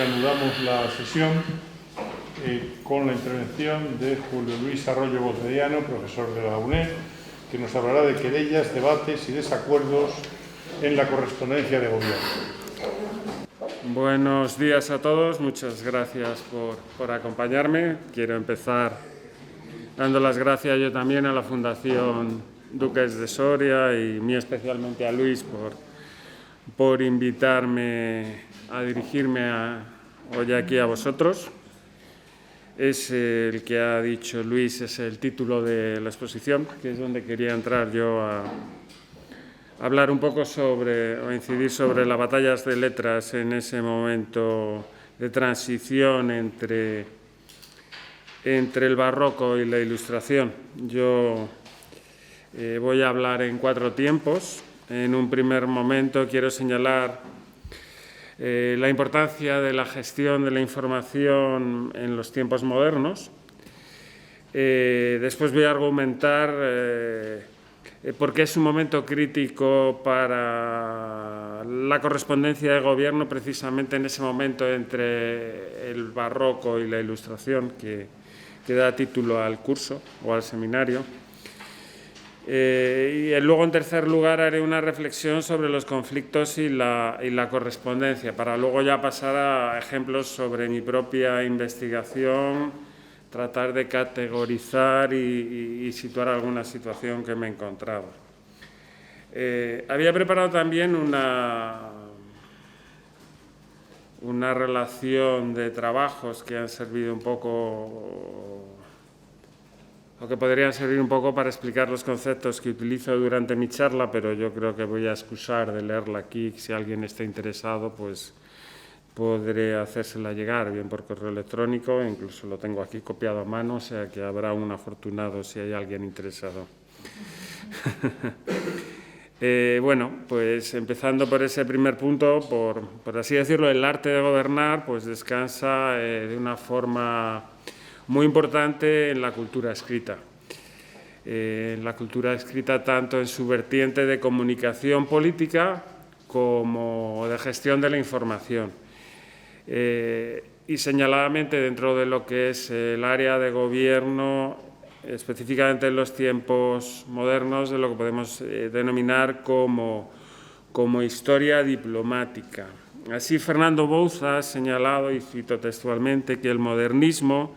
reanudamos la sesión con la intervención de Julio Luis Arroyo Botediano, profesor de la UNED, que nos hablará de querellas, debates y desacuerdos en la correspondencia de gobierno. Buenos días a todos, muchas gracias por acompañarme. Quiero empezar dando las gracias yo también a la Fundación Duques de Soria y muy especialmente a Luis por invitarme a dirigirme hoy aquí a vosotros. Es el que ha dicho Luis, es el título de la exposición, que es donde quería entrar yo a hablar un poco o incidir sobre las batallas de letras en ese momento de transición entre el barroco y la Ilustración. Yo voy a hablar en 4 tiempos. En un primer momento quiero señalar la importancia de la gestión de la información en los tiempos modernos. Después voy a argumentar por qué es un momento crítico para la correspondencia de gobierno, precisamente en ese momento entre el barroco y la Ilustración, que da título al curso o al seminario. Y luego, en tercer lugar, haré una reflexión sobre los conflictos y la correspondencia, para luego ya pasar a ejemplos sobre mi propia investigación, tratar de categorizar y situar alguna situación que me he encontrado. Había preparado también una relación de trabajos que han servido un poco, o que podrían servir un poco para explicar los conceptos que utilizo durante mi charla, pero yo creo que voy a excusar de leerla aquí. Si alguien está interesado, pues podré hacérsela llegar, bien por correo electrónico, incluso lo tengo aquí copiado a mano, o sea que habrá un afortunado si hay alguien interesado. Bueno, pues empezando por ese primer punto, por así decirlo, el arte de gobernar pues descansa de una forma muy importante en la cultura escrita. La cultura escrita tanto en su vertiente de comunicación política como de gestión de la información. Y señaladamente dentro de lo que es el área de gobierno, específicamente en los tiempos modernos, de lo que podemos denominar como historia diplomática. Así, Fernando Bouza ha señalado, y cito textualmente, que el modernismo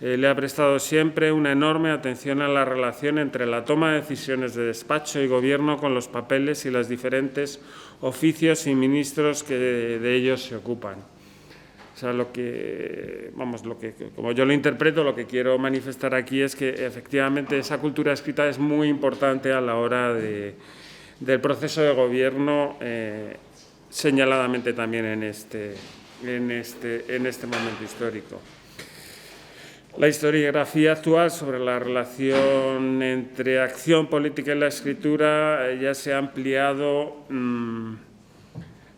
le ha prestado siempre una enorme atención a la relación entre la toma de decisiones de despacho y gobierno con los papeles y los diferentes oficios y ministros que de ellos se ocupan. O sea, como yo lo interpreto, lo que quiero manifestar aquí es que efectivamente esa cultura escrita es muy importante a la hora del proceso de gobierno, señaladamente también en este momento histórico. La historiografía actual sobre la relación entre acción política y la escritura ya se ha ampliado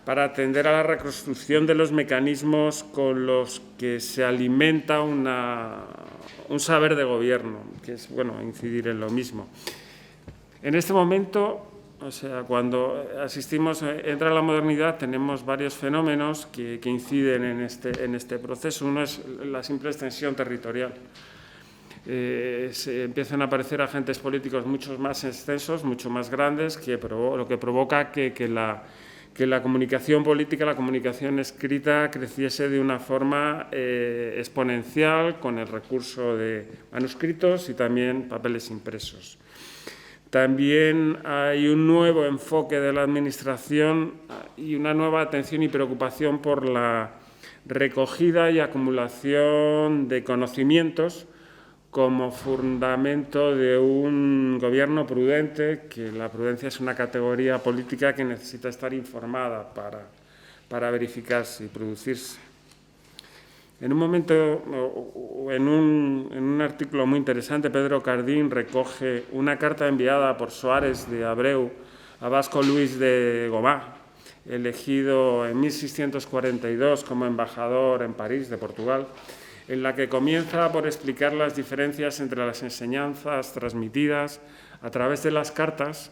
para atender a la reconstrucción de los mecanismos con los que se alimenta un saber de gobierno, que es, incidir en lo mismo. En este momento, o sea, cuando entra la modernidad, tenemos varios fenómenos que inciden en este proceso. Uno es la simple extensión territorial. Se empiezan a aparecer agentes políticos mucho más extensos, mucho más grandes, lo que provoca que la comunicación política, la comunicación escrita, creciese de una forma exponencial con el recurso de manuscritos y también papeles impresos. También hay un nuevo enfoque de la Administración y una nueva atención y preocupación por la recogida y acumulación de conocimientos como fundamento de un gobierno prudente, que la prudencia es una categoría política que necesita estar informada para verificarse y producirse. En un momento, en un artículo muy interesante, Pedro Cardín recoge una carta enviada por Soares de Abreu a Vasco Luis de Gomá, elegido en 1642 como embajador en París de Portugal, en la que comienza por explicar las diferencias entre las enseñanzas transmitidas a través de las cartas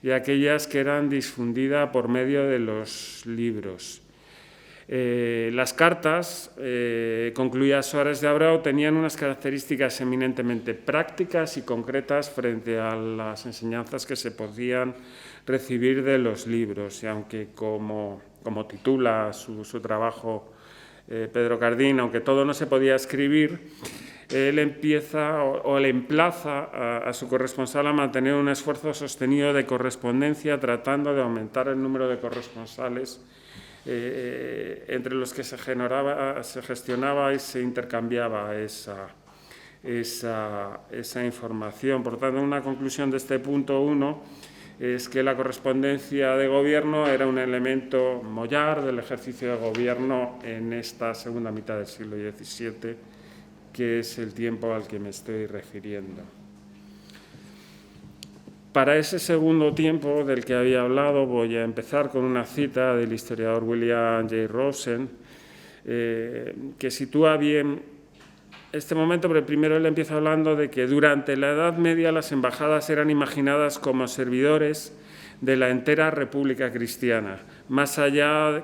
y aquellas que eran difundidas por medio de los libros. Las cartas, concluía Suárez de Abreu, tenían unas características eminentemente prácticas y concretas frente a las enseñanzas que se podían recibir de los libros. Y aunque, como titula su trabajo Pedro Cardín, aunque todo no se podía escribir, él empieza o le emplaza a su corresponsal a mantener un esfuerzo sostenido de correspondencia, tratando de aumentar el número de corresponsales entre los que se gestionaba y se intercambiaba esa información. Por tanto, una conclusión de este punto 1 es que la correspondencia de gobierno era un elemento mollar del ejercicio de gobierno en esta segunda mitad del siglo XVII, que es el tiempo al que me estoy refiriendo. Para ese segundo tiempo del que había hablado, voy a empezar con una cita del historiador William J. Rosen, que sitúa bien este momento, pero primero él empieza hablando de que durante la Edad Media las embajadas eran imaginadas como servidores de la entera República Cristiana, más allá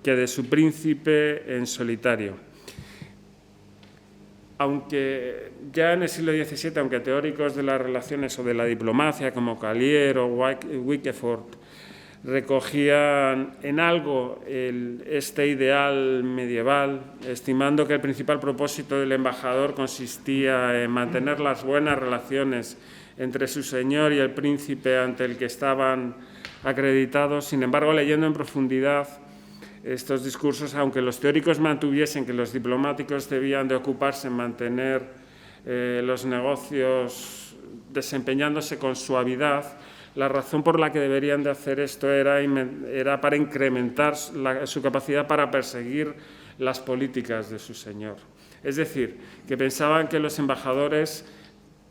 que de su príncipe en solitario. Aunque ya en el siglo XVII, aunque teóricos de las relaciones o de la diplomacia como Callier o Wykeford recogían en algo este ideal medieval, estimando que el principal propósito del embajador consistía en mantener las buenas relaciones entre su señor y el príncipe ante el que estaban acreditados. Sin embargo, leyendo en profundidad estos discursos, aunque los teóricos mantuviesen que los diplomáticos debían de ocuparse en mantener los negocios desempeñándose con suavidad, la razón por la que deberían de hacer esto era para incrementar su capacidad para perseguir las políticas de su señor. Es decir, que pensaban que los embajadores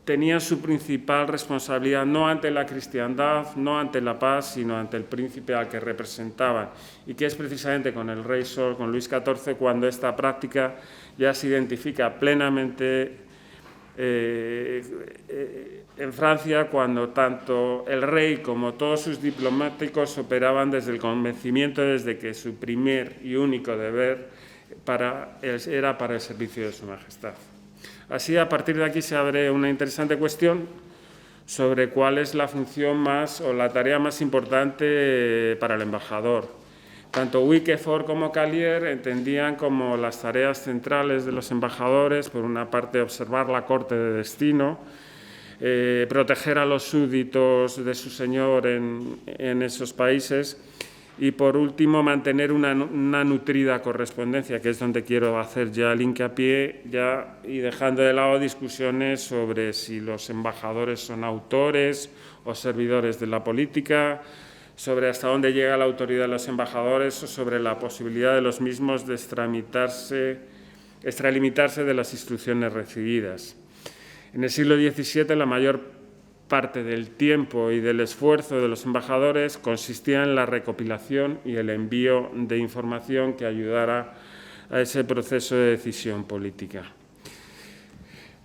tenían su principal responsabilidad no ante la cristiandad, no ante la paz, sino ante el príncipe al que representaban, y que es precisamente con el rey Sol, con Luis XIV, cuando esta práctica ya se identifica plenamente en Francia, cuando tanto el rey como todos sus diplomáticos operaban desde el convencimiento de que su primer y único deber era para el servicio de su majestad. Así, a partir de aquí se abre una interesante cuestión sobre cuál es la función o la tarea más importante para el embajador. Tanto Wykeford como Callier entendían como las tareas centrales de los embajadores, por una parte, observar la corte de destino, proteger a los súbditos de su señor en esos países, y, por último, mantener una nutrida correspondencia, que es donde quiero hacer ya el hincapié, y dejando de lado discusiones sobre si los embajadores son autores o servidores de la política, sobre hasta dónde llega la autoridad de los embajadores o sobre la posibilidad de los mismos de extralimitarse de las instrucciones recibidas. En el siglo XVII, la mayor parte del tiempo y del esfuerzo de los embajadores consistía en la recopilación y el envío de información que ayudara a ese proceso de decisión política.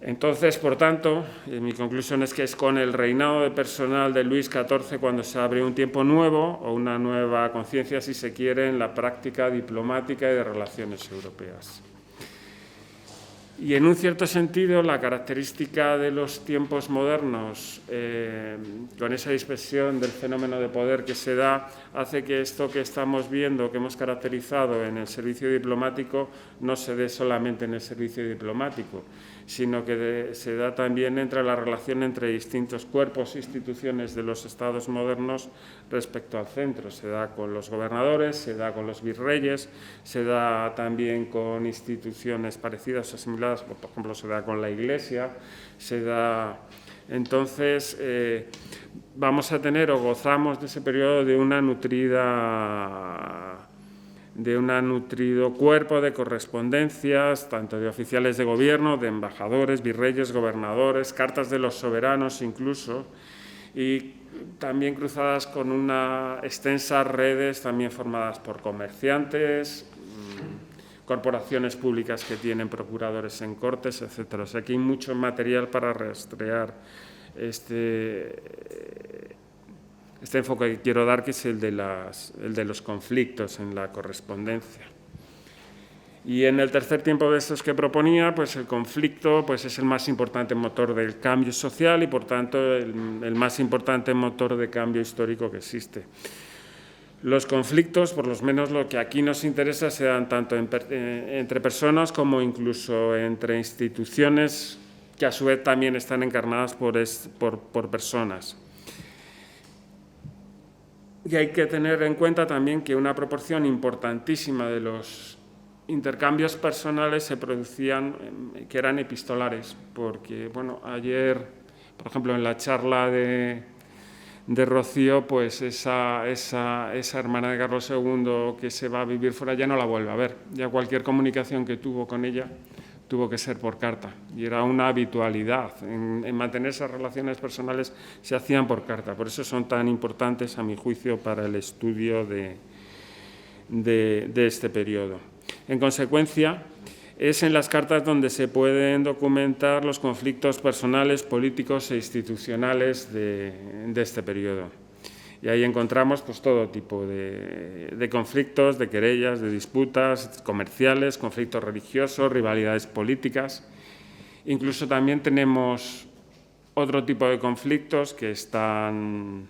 Entonces, por tanto, mi conclusión es que es con el reinado de personal de Luis XIV cuando se abre un tiempo nuevo o una nueva conciencia, si se quiere, en la práctica diplomática y de relaciones europeas. Y, en un cierto sentido, la característica de los tiempos modernos, con esa dispersión del fenómeno de poder que se da, hace que esto que estamos viendo, que hemos caracterizado en el servicio diplomático, no se dé solamente en el servicio diplomático, sino que se da también entre la relación entre distintos cuerpos e instituciones de los estados modernos respecto al centro. Se da con los gobernadores, se da con los virreyes, se da también con instituciones parecidas o similares, por ejemplo, se da con la Iglesia, se da. Entonces, vamos a tener o gozamos de ese periodo de un nutrido cuerpo de correspondencias, tanto de oficiales de gobierno, de embajadores, virreyes, gobernadores, cartas de los soberanos incluso, y también cruzadas con unas extensas redes también formadas por comerciantes, corporaciones públicas que tienen procuradores en cortes, etc. O sea, aquí hay mucho material para rastrear este enfoque que quiero dar, que es el de los conflictos en la correspondencia. Y en el tercer tiempo de estos que proponía, pues el conflicto pues es el más importante motor del cambio social y, por tanto, el más importante motor de cambio histórico que existe. Los conflictos, por lo menos lo que aquí nos interesa, se dan tanto entre personas como incluso entre instituciones que a su vez también están encarnadas por personas. Y hay que tener en cuenta también que una proporción importantísima de los intercambios personales se producían, que eran epistolares, porque, bueno, ayer, por ejemplo, en la charla de Rocío, pues esa hermana de Carlos II que se va a vivir fuera ya no la vuelve a ver. Ya cualquier comunicación que tuvo con ella tuvo que ser por carta, y era una habitualidad. En mantener esas relaciones personales se hacían por carta. Por eso son tan importantes, a mi juicio, para el estudio de este periodo. En consecuencia, es en las cartas donde se pueden documentar los conflictos personales, políticos e institucionales de este periodo. Y ahí encontramos pues, todo tipo de conflictos, de querellas, de disputas comerciales, conflictos religiosos, rivalidades políticas. Incluso también tenemos otro tipo de conflictos que están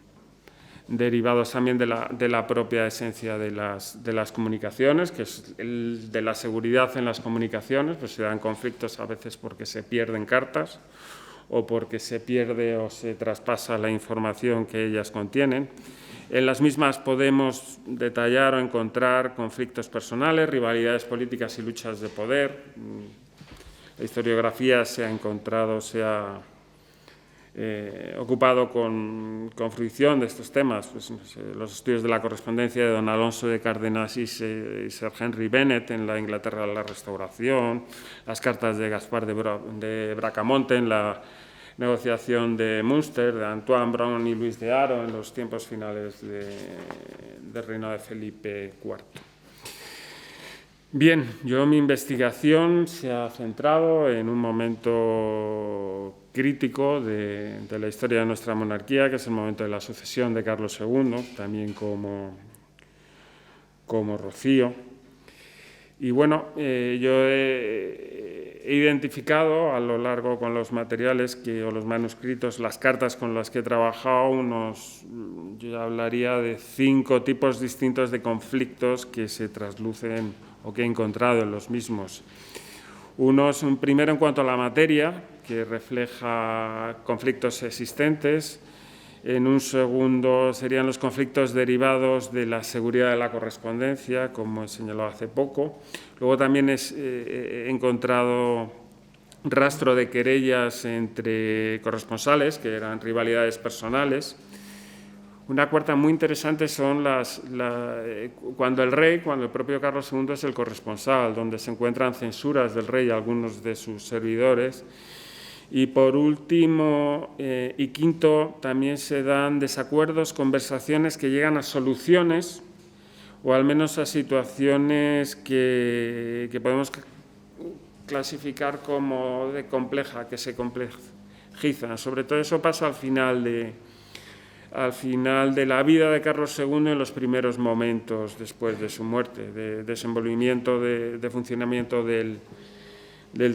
derivados también de la propia esencia de las comunicaciones, que es el de la seguridad en las comunicaciones. Pues se dan conflictos a veces porque se pierden cartas o porque se pierde o se traspasa la información que ellas contienen. En las mismas podemos detallar o encontrar conflictos personales, rivalidades políticas y luchas de poder. La historiografía se ha encontrado, ocupado con fruición de estos temas, pues, los estudios de la correspondencia de don Alonso de Cárdenas y Sir Henry Bennett en la Inglaterra de la Restauración, las cartas de Gaspar de Bracamonte en la negociación de Münster, de Antoine Brown y Luis de Haro en los tiempos finales del reino de Felipe IV. Bien, mi investigación se ha centrado en un momento crítico de la historia de nuestra monarquía, que es el momento de la sucesión de Carlos II, también como Rocío. Y bueno, yo he identificado a lo largo con los materiales o los manuscritos, las cartas con las que he trabajado, yo hablaría de 5 tipos distintos de conflictos que se traslucen o que he encontrado en los mismos. Un primero en cuanto a la materia, que refleja conflictos existentes. En un segundo serían los conflictos derivados de la seguridad de la correspondencia, como he señalado hace poco. Luego también he encontrado rastro de querellas entre corresponsales, que eran rivalidades personales. Una cuarta muy interesante son cuando el propio Carlos II es el corresponsal, donde se encuentran censuras del rey a algunos de sus servidores. Y por último y quinto, también se dan desacuerdos, conversaciones que llegan a soluciones o al menos a situaciones que podemos clasificar como de compleja, que se complejizan. Sobre todo eso pasa al final de la vida de Carlos II, en los primeros momentos después de su muerte, de desenvolvimiento, de funcionamiento del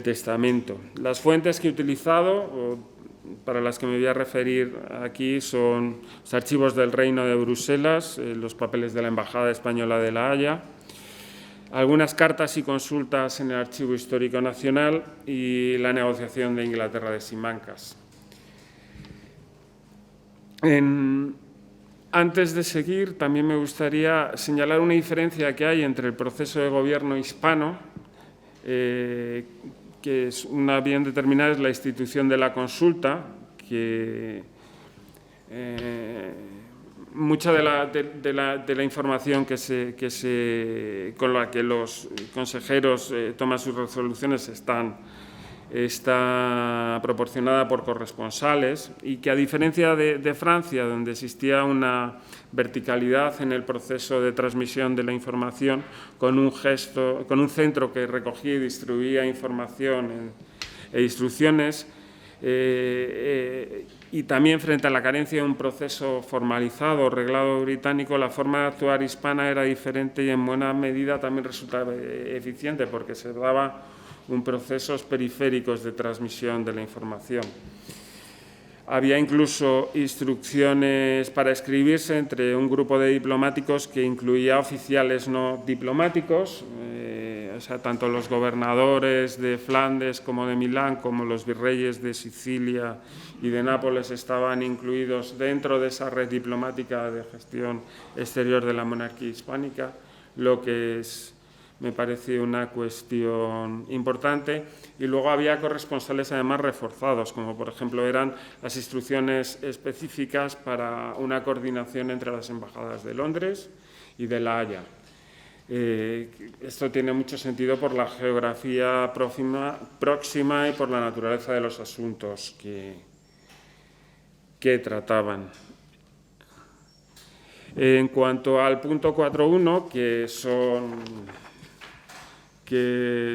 testamento. Las fuentes que he utilizado, para las que me voy a referir aquí, son los archivos del Reino de Bruselas, los papeles de la Embajada Española de La Haya, algunas cartas y consultas en el Archivo Histórico Nacional y la negociación de Inglaterra de Simancas. Antes de seguir, también me gustaría señalar una diferencia que hay entre el proceso de gobierno hispano, que es una bien determinada, es la institución de la consulta, que mucha de la información con la que los consejeros toman sus resoluciones está proporcionada por corresponsales, y que, a diferencia de Francia, donde existía una verticalidad en el proceso de transmisión de la información, con un centro que recogía y distribuía información e instrucciones, y también frente a la carencia de un proceso formalizado, reglado británico, la forma de actuar hispana era diferente y en buena medida también resultaba eficiente porque se daba procesos periféricos de transmisión de la información. Había incluso instrucciones para escribirse entre un grupo de diplomáticos que incluía oficiales no diplomáticos, o sea, tanto los gobernadores de Flandes como de Milán, como los virreyes de Sicilia y de Nápoles estaban incluidos dentro de esa red diplomática de gestión exterior de la monarquía hispánica, lo que me pareció una cuestión importante. Y luego había corresponsales además reforzados, como por ejemplo eran las instrucciones específicas para una coordinación entre las embajadas de Londres y de La Haya. Esto tiene mucho sentido por la geografía próxima y por la naturaleza de los asuntos que trataban. En cuanto al punto 4.1, que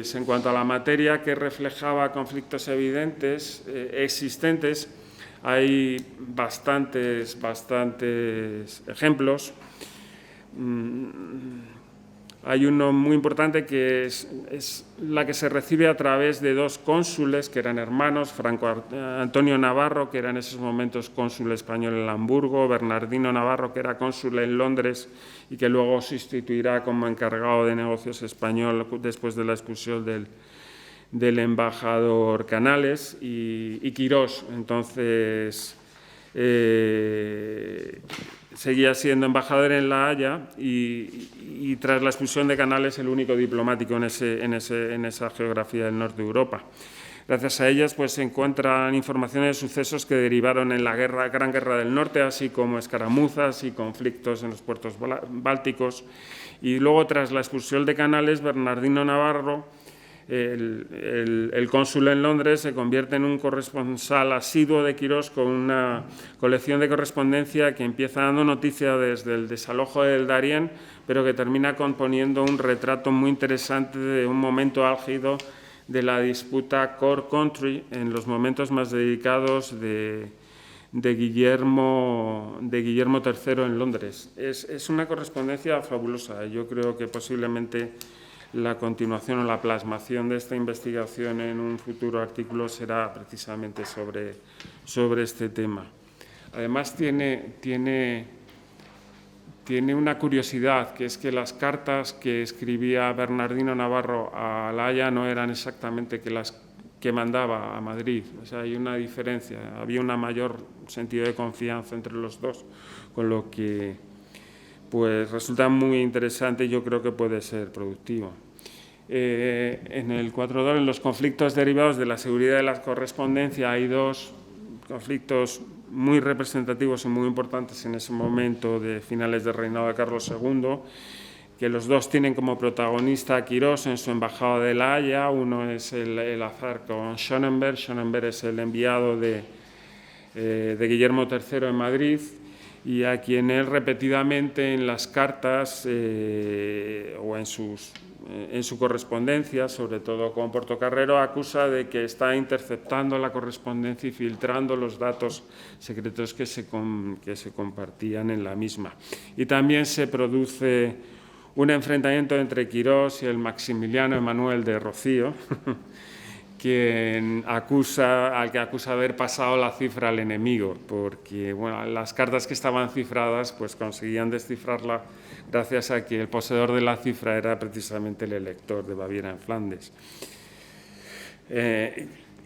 es en cuanto a la materia que reflejaba conflictos evidentes, existentes, hay bastantes ejemplos. Hay uno muy importante que es la que se recibe a través de dos cónsules que eran hermanos, Franco Antonio Navarro, que era en esos momentos cónsul español en Hamburgo, Bernardino Navarro, que era cónsul en Londres y que luego sustituirá como encargado de negocios español después de la expulsión del embajador Canales, y Quirós, entonces seguía siendo embajador en La Haya y tras la expulsión de Canales el único diplomático en esa geografía del norte de Europa. Gracias a ellas pues, se encuentran informaciones de sucesos que derivaron en la Gran Guerra del Norte, así como escaramuzas y conflictos en los puertos bálticos. Y luego, tras la expulsión de Canales, Bernardino Navarro, el cónsul en Londres, se convierte en un corresponsal asiduo de Quirós con una colección de correspondencia que empieza dando noticia desde el desalojo del Darién, pero que termina componiendo un retrato muy interesante de un momento álgido de la disputa Core Country en los momentos más dedicados de Guillermo III en Londres. Es una correspondencia fabulosa. Yo creo que posiblemente la continuación o la plasmación de esta investigación en un futuro artículo será precisamente sobre este tema. Además, tiene una curiosidad, que es que las cartas que escribía Bernardino Navarro a La Haya no eran exactamente las que mandaba a Madrid. O sea, hay una diferencia, había un mayor sentido de confianza entre los dos, con lo que pues resulta muy interesante y yo creo que puede ser productivo. En el 4.2, en los conflictos derivados de la seguridad de la correspondencia, hay dos conflictos muy representativos y muy importantes en ese momento de finales del reinado de Carlos II, que los dos tienen como protagonista a Quirós en su embajada de La Haya. Uno es el azar con Schönenberg. Schönenberg es el enviado de Guillermo III en Madrid, y a quien él repetidamente en las cartas o en su correspondencia, sobre todo con Portocarrero, acusa de que está interceptando la correspondencia y filtrando los datos secretos que se compartían en la misma. Y también se produce un enfrentamiento entre Quirós y el Maximiliano Emanuel de Rocío, al que acusa de haber pasado la cifra al enemigo, porque bueno, las cartas que estaban cifradas pues conseguían descifrarla gracias a que el poseedor de la cifra era precisamente el elector de Baviera en Flandes.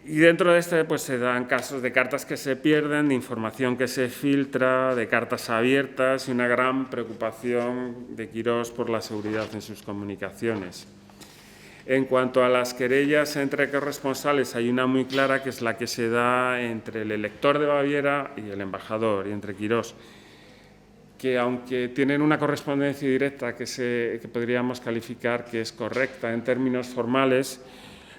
Y dentro de este pues se dan casos de cartas que se pierden, de información que se filtra, de cartas abiertas y una gran preocupación de Quirós por la seguridad en sus comunicaciones. En cuanto a las querellas entre corresponsales, hay una muy clara que es la que se da entre el elector de Baviera y el embajador, y entre Quirós, que aunque tienen una correspondencia directa que podríamos calificar que es correcta en términos formales,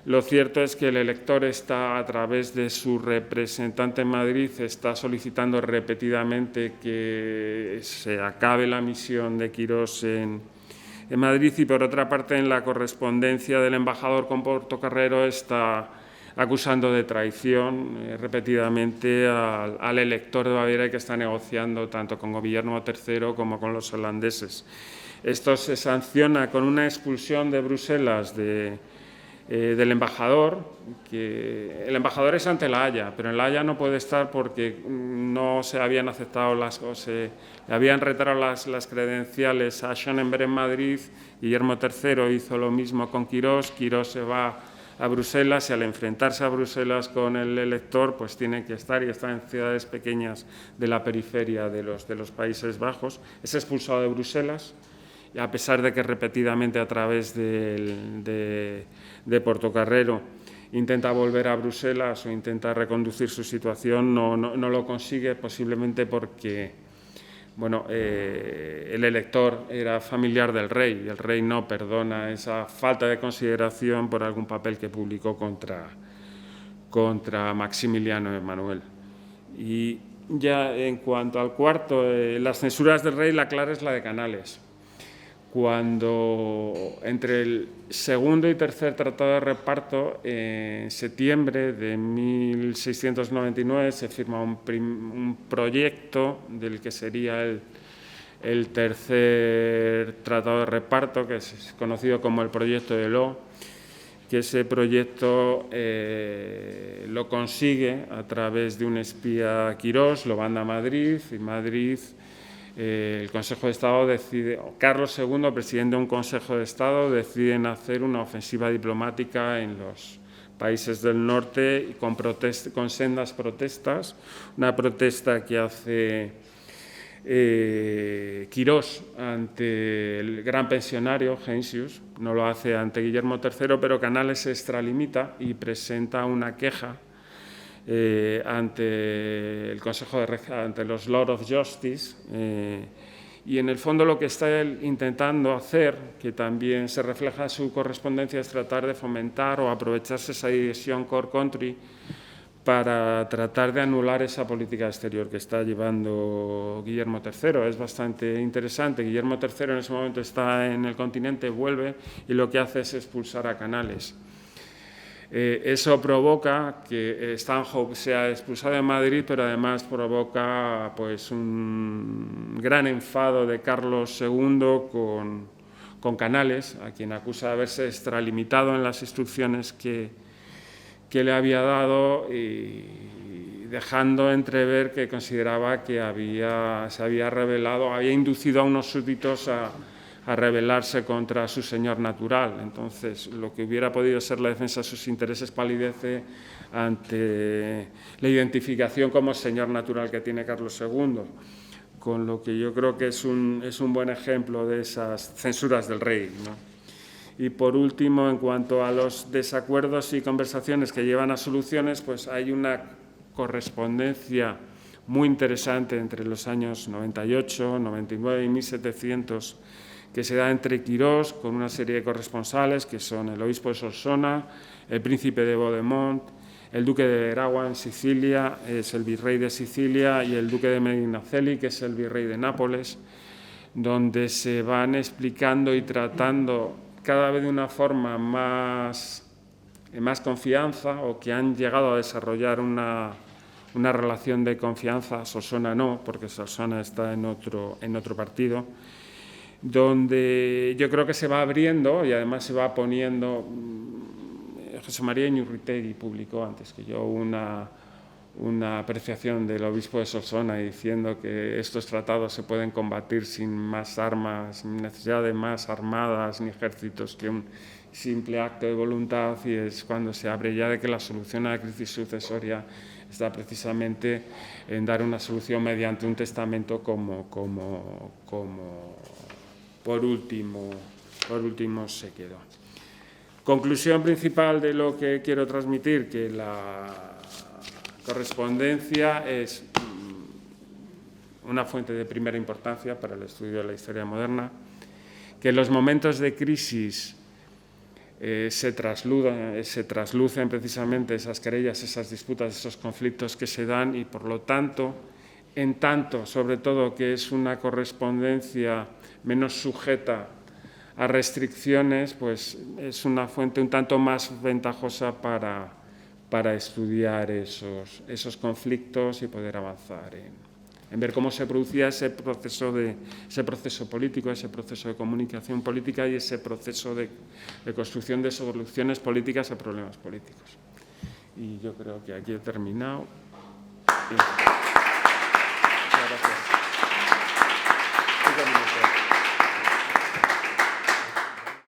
lo cierto es que el elector está, a través de su representante en Madrid, está solicitando repetidamente que se acabe la misión de Quirós en Madrid, y por otra parte en la correspondencia del embajador con Portocarrero está acusando de traición repetidamente al elector de Baviera que está negociando tanto con Guillermo III como con los holandeses. Esto se sanciona con una expulsión de Bruselas del embajador, que el embajador es ante La Haya, pero en La Haya no puede estar porque no se habían aceptado le habían retirado las credenciales a Schönenberg en Madrid. Guillermo III hizo lo mismo con Quirós. Quirós se va a Bruselas y al enfrentarse a Bruselas con el elector, pues tiene que estar, y está en ciudades pequeñas de la periferia de los Países Bajos. Es expulsado de Bruselas, y a pesar de que repetidamente a través de Portocarrero intenta volver a Bruselas o intenta reconducir su situación, no lo consigue, posiblemente porque bueno, el elector era familiar del rey y el rey no perdona esa falta de consideración por algún papel que publicó contra Maximiliano Emanuel. Y ya en cuanto al cuarto, las censuras del rey, la clara es la de Canales. Cuando entre el segundo y tercer tratado de reparto, en septiembre de 1699, se firma un proyecto del que sería el tercer tratado de reparto, que es conocido como el proyecto de Law, que ese proyecto lo consigue a través de un espía, Quirós, lo manda a Madrid, y Madrid, el Consejo de Estado decide, Carlos II, presidente de un Consejo de Estado, deciden hacer una ofensiva diplomática en los países del norte y con sendas protestas. Una protesta que hace Quirós ante el gran pensionario Heinsius, no lo hace ante Guillermo III, pero Canales se extralimita y presenta una queja ante el Consejo ante los Lords of Justice, y en el fondo lo que está él intentando hacer, que también se refleja en su correspondencia, es tratar de fomentar o aprovecharse esa división core country para tratar de anular esa política exterior que está llevando Guillermo III. Es bastante interesante. Guillermo III en ese momento está en el continente, vuelve y lo que hace es expulsar a Canales. Eso provoca que Stanhope sea expulsado de Madrid, pero además provoca pues, un gran enfado de Carlos II con Canales, a quien acusa de haberse extralimitado en las instrucciones que le había dado, y dejando entrever que consideraba que se había rebelado, había inducido a unos súbditos a rebelarse contra su señor natural. Entonces, lo que hubiera podido ser la defensa de sus intereses palidece ante la identificación como señor natural que tiene Carlos II, con lo que yo creo que es un buen ejemplo de esas censuras del rey, ¿no? Y por último, en cuanto a los desacuerdos y conversaciones que llevan a soluciones, pues hay una correspondencia muy interesante entre los años 98, 99 y 1700, que se da entre Quirós con una serie de corresponsales que son el obispo de Solsona, el príncipe de Vaudemont, el duque de Veragua en Sicilia, es el virrey de Sicilia, y el duque de Medinaceli, que es el virrey de Nápoles, donde se van explicando y tratando cada vez de una forma más confianza, o que han llegado a desarrollar una relación de confianza. Solsona no, porque Solsona está en otro partido, donde yo creo que se va abriendo y además se va poniendo. José María Iñurritegui publicó antes que yo una apreciación del obispo de Solsona diciendo que estos tratados se pueden combatir sin más armas, sin necesidad de más armadas ni ejércitos, que un simple acto de voluntad, y es cuando se abre ya de que la solución a la crisis sucesoria está precisamente en dar una solución mediante un testamento como por último se quedó. Conclusión principal de lo que quiero transmitir, que la correspondencia es una fuente de primera importancia para el estudio de la historia moderna, que en los momentos de crisis se traslucen precisamente esas querellas, esas disputas, esos conflictos que se dan, y por lo tanto, en tanto, sobre todo, que es una correspondencia menos sujeta a restricciones, pues es una fuente un tanto más ventajosa para para estudiar esos conflictos y poder avanzar en ver cómo se producía ese proceso político, ese proceso de comunicación política y ese proceso de construcción de soluciones políticas a problemas políticos. Y yo creo que aquí he terminado.